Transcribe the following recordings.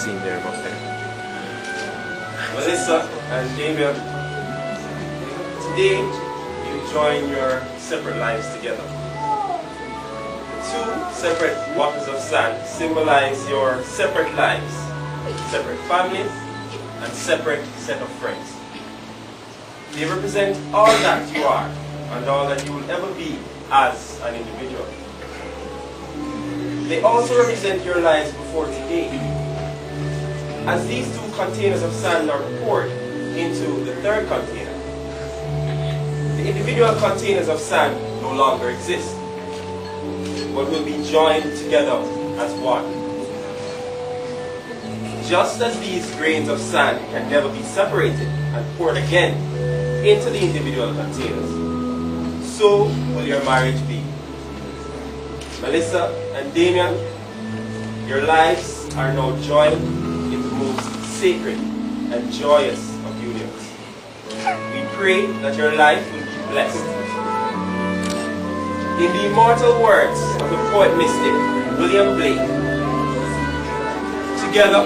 scene there above there. Melissa and Damion, today you join your separate lives together. Two separate bottles of sand symbolize your separate lives, separate families, and separate set of friends. They represent all that you are and all that you will ever be as an individual. They also represent your lives before today. As these two containers of sand are poured into the third container, the individual containers of sand no longer exist, but will be joined together as one. Just as these grains of sand can never be separated and poured again into the individual containers, so will your marriage be. Melissa and Damion, your lives are now joined in the most sacred and joyous of unions. We pray that your life will be blessed. In the immortal words of the poet mystic William Blake, together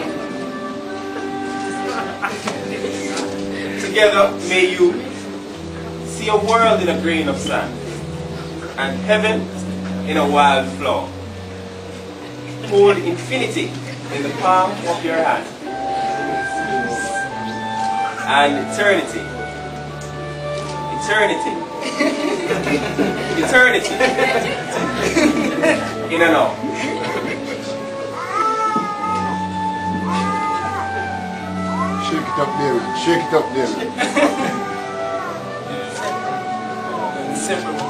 may you see a world in a grain of sand, and heaven in a wild flower. Hold infinity in the palm of your hand, and eternity in and out. Shake it up, David. Shake it up, David. Separate.